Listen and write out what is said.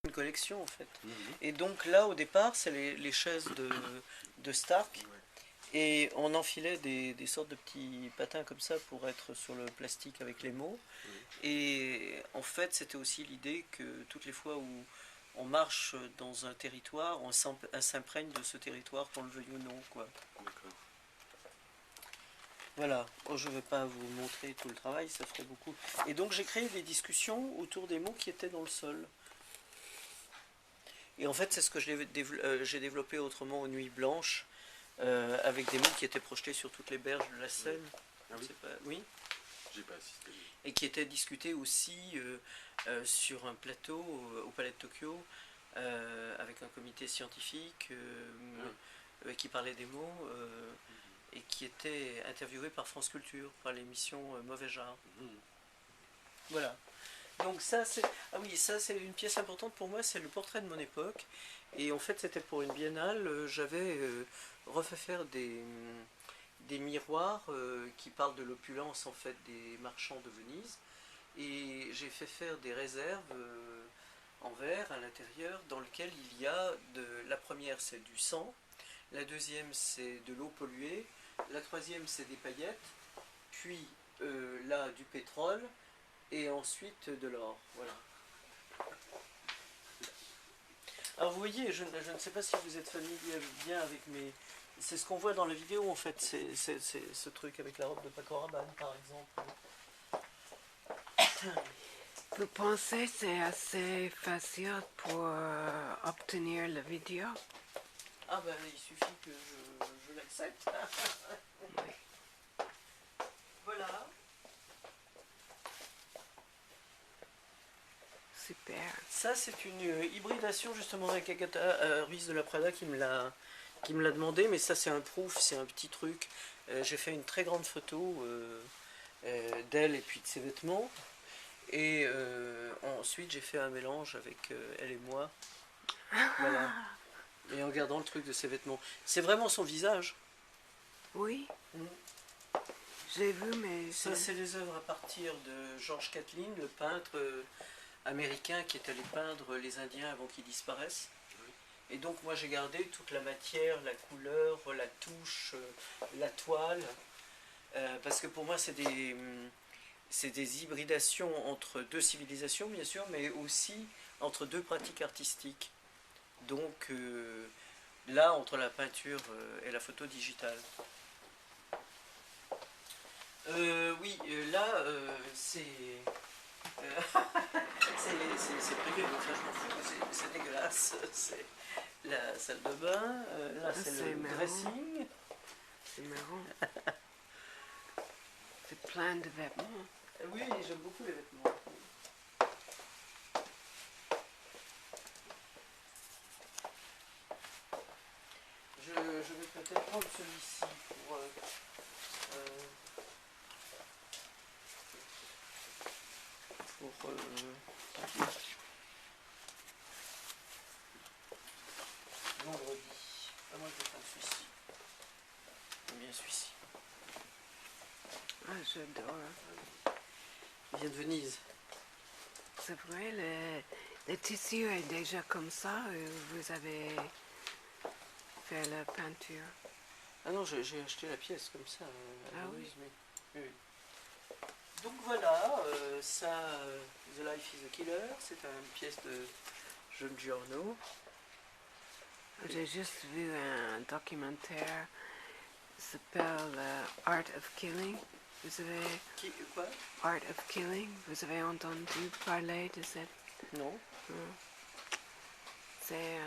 une collection en fait. Et donc là au départ c'est les chaises de Stark et on enfilait des sortes de petits patins comme ça pour être sur le plastique avec les mots. Et en fait c'était aussi l'idée que toutes les fois où on marche dans un territoire, on s'imprègne de ce territoire qu'on le veuille ou non quoi. D'accord. Voilà, oh, je ne vais pas vous montrer tout le travail, ça ferait beaucoup. Et donc j'ai créé des discussions autour des mots qui étaient dans le sol. Et en fait c'est ce que j'ai développé autrement aux Nuits Blanches, avec des mots qui étaient projetés sur toutes les berges de la Seine. Ah oui. Pas, oui. J'ai pas assisté. Et qui étaient discutés aussi sur un plateau au Palais de Tokyo, avec un comité scientifique qui parlait des mots. Et qui était interviewé par France Culture, par l'émission Mauvais Genre. Voilà. Donc ça c'est ça c'est une pièce importante pour moi, c'est le portrait de mon époque. Et en fait c'était pour une biennale, j'avais refait faire des miroirs qui parlent de l'opulence en fait des marchands de Venise. Et j'ai fait faire des réserves en verre à l'intérieur dans lequel il y a la première c'est du sang, la deuxième c'est de l'eau polluée, la troisième c'est des paillettes, puis là du pétrole et ensuite de l'or. Voilà. Alors vous voyez, je ne sais pas si vous êtes familier bien avec mes... C'est ce qu'on voit dans la vidéo en fait, c'est ce truc avec la robe de Paco Rabanne par exemple. Vous pensez que c'est assez facile pour obtenir la vidéo? Ah ben il suffit que je l'accepte. Oui. Voilà. Super. Ça c'est une hybridation justement avec Agatha Ruiz de la Prada qui me l'a demandé, mais ça c'est un proof, c'est un petit truc. J'ai fait une très grande photo d'elle et puis de ses vêtements. Et ensuite j'ai fait un mélange avec elle et moi. Voilà. Et en regardant le truc de ses vêtements. C'est vraiment son visage. Oui. J'ai vu, mais... Ça c'est des œuvres à partir de George Catlin, le peintre américain qui est allé peindre les Indiens avant qu'ils disparaissent. Et donc moi j'ai gardé toute la matière, la couleur, la touche, la toile. Parce que pour moi c'est des hybridations entre deux civilisations bien sûr, mais aussi entre deux pratiques artistiques. Donc là, entre la peinture et la photo digitale. Oui, là, c'est privé, donc ça je m'en fous, c'est dégueulasse. C'est la salle de bain, là c'est le dressing. C'est marrant. C'est plein de vêtements. Oui, j'aime beaucoup les vêtements. Je vais peut-être prendre celui-ci pour... vendredi. Ah, moi je vais prendre celui-ci. J'aime bien celui-ci. Ah, j'adore. Il vient de Venise. C'est vrai, le tissu est déjà comme ça, vous avez fait la peinture. Ah non, j'ai acheté la pièce comme ça à oui. Venise, oui. Donc voilà, ça, The Life is a Killer, c'est une pièce de John Giorno. J'ai juste vu un documentaire qui s'appelle Art of Killing. Vous avez... Quoi? Art of Killing. Vous avez entendu parler de cette... Non. C'est